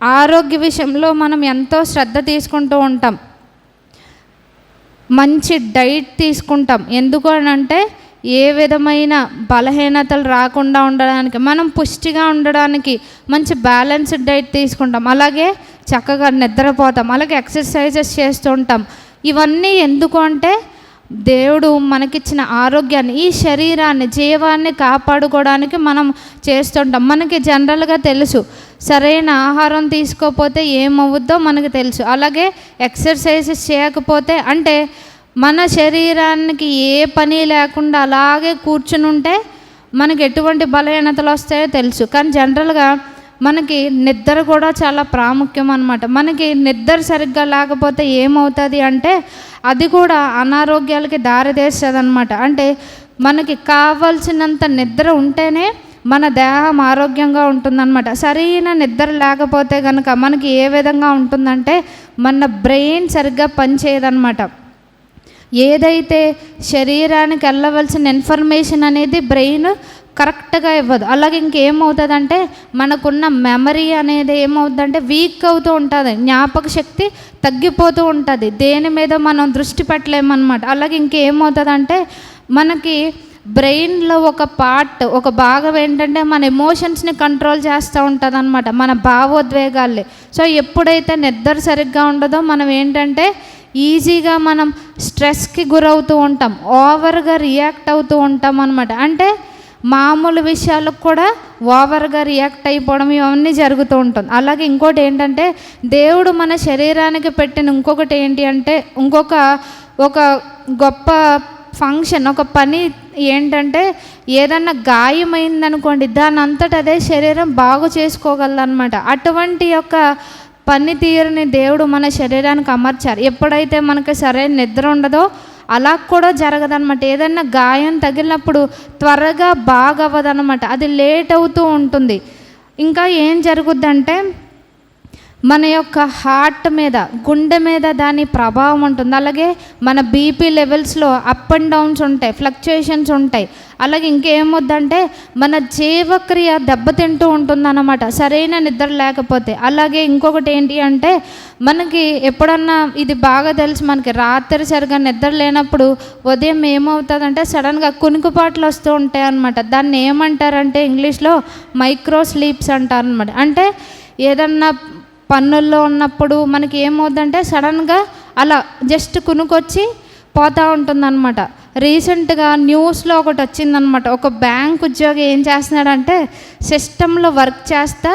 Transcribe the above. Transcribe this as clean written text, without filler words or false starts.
ఆరోగ్య విషయంలో మనం ఎంతో శ్రద్ధ తీసుకుంటూ ఉంటాం, మంచి డైట్ తీసుకుంటాం. ఎందుకు అంటే ఏ విధమైన బలహీనతలు రాకుండా ఉండడానికి, మనం పుష్టిగా ఉండడానికి మంచి బ్యాలెన్స్డ్ డైట్ తీసుకుంటాం. అలాగే చక్కగా నిద్రపోతాం, అలాగే ఎక్సర్సైజెస్ చేస్తూ ఉంటాం. ఇవన్నీ ఎందుకు అంటే దేవుడు మనకిచ్చిన ఆరోగ్యాన్ని, ఈ శరీరాన్ని, జీవాన్ని కాపాడుకోవడానికి మనం చేస్తుంటాం. మనకి జనరల్గా తెలుసు సరైన ఆహారం తీసుకోకపోతే ఏమవుద్దో మనకు తెలుసు. అలాగే ఎక్సర్సైజెస్ చేయకపోతే అంటే మన శరీరానికి ఏ పని లేకుండా అలాగే కూర్చుని ఉంటే మనకి ఎటువంటి బలహీనతలు వస్తాయో తెలుసు. కానీ జనరల్గా మనకి నిద్ర కూడా చాలా ప్రాముఖ్యం అన్నమాట. మనకి నిద్ర సరిగ్గా లేకపోతే ఏమవుతుంది అంటే అది కూడా అనారోగ్యాలకి దారితీస్తుంది అన్నమాట. అంటే మనకి కావాల్సినంత నిద్ర ఉంటేనే మన దేహం ఆరోగ్యంగా ఉంటుందన్నమాట. సరైన నిద్ర లేకపోతే కనుక మనకి ఏ విధంగా ఉంటుందంటే మన బ్రెయిన్ సరిగ్గా పనిచేయదన్నమాట. ఏదైతే శరీరానికి వెళ్ళవలసిన ఇన్ఫర్మేషన్ అనేది బ్రెయిన్ కరెక్ట్గా ఇవ్వదు. అలాగే ఇంకేమవుతుందంటే మనకున్న మెమరీ అనేది ఏమవుతుందంటే వీక్ అవుతూ ఉంటుంది, జ్ఞాపక శక్తి తగ్గిపోతూ ఉంటుంది, దేని మీద మనం దృష్టి పెట్టలేమన్నమాట. అలాగే ఇంకేమవుతుందంటే మనకి బ్రెయిన్లో ఒక భాగం ఏంటంటే మన ఎమోషన్స్ని కంట్రోల్ చేస్తూ ఉంటుంది అన్నమాట, మన భావోద్వేగాల్ని. సో ఎప్పుడైతే నిద్ర సరిగ్గా ఉండదో మనం ఏంటంటే ఈజీగా మనం స్ట్రెస్కి గురవుతూ ఉంటాం, ఓవర్గా రియాక్ట్ అవుతూ ఉంటాం అన్నమాట. అంటే మామూలు విషయాలకు కూడా ఓవర్గా రియాక్ట్ అయిపోవడం ఇవన్నీ జరుగుతూ ఉంటుంది. అలాగే ఇంకోటి ఏంటంటే దేవుడు మన శరీరానికి పెట్టిన ఇంకొకటి ఏంటి అంటే ఒక గొప్ప ఫంక్షన్, ఒక పని ఏంటంటే ఏదన్నా గాయమైందనుకోండి దాని అంతటా అదే శరీరం బాగు చేసుకోగలదన్నమాట. అటువంటి యొక్క పనితీరుని దేవుడు మన శరీరానికి అమర్చారు. ఎప్పుడైతే మనకి సరైన నిద్ర ఉండదో అలా కూడా జరగదన్నమాట. ఏదైనా గాయం తగిలినప్పుడు త్వరగా బాగవ్వదన్నమాట, అది లేట్ అవుతూ ఉంటుంది. ఇంకా ఏం జరుగుద్దంటే మన యొక్క హార్ట్ మీద, గుండె మీద దాని ప్రభావం ఉంటుంది. అలాగే మన బీపీ లెవెల్స్లో అప్ అండ్ డౌన్స్ ఉంటాయి, ఫ్లక్చుయేషన్స్ ఉంటాయి. అలాగే ఇంకేమొద్దంటే మన జీవక్రియ దెబ్బతింటూ ఉంటుందన్నమాట సరైన నిద్ర లేకపోతే. అలాగే ఇంకొకటి ఏంటి అంటే మనకి ఎప్పుడన్నా ఇది బాగా తెలుసు, మనకి రాత్రి సరిగా నిద్ర లేనప్పుడు ఉదయం ఏమవుతుందంటే సడన్గా కునుకుపాట్లు వస్తూ ఉంటాయి అన్నమాట. దాన్ని ఏమంటారంటే ఇంగ్లీష్లో మైక్రో స్లీప్స్ అంటారనమాట. అంటే ఏదన్నా పన్నుల్లో ఉన్నప్పుడు మనకి ఏమవుతుందంటే సడన్గా అలా జస్ట్ కునుకొచ్చి పోతూ ఉంటుందన్నమాట. రీసెంట్గా న్యూస్లో ఒకటి వచ్చిందనమాట, ఒక బ్యాంక్ ఉద్యోగి ఏం చేస్తున్నాడంటే సిస్టంలో వర్క్ చేస్తా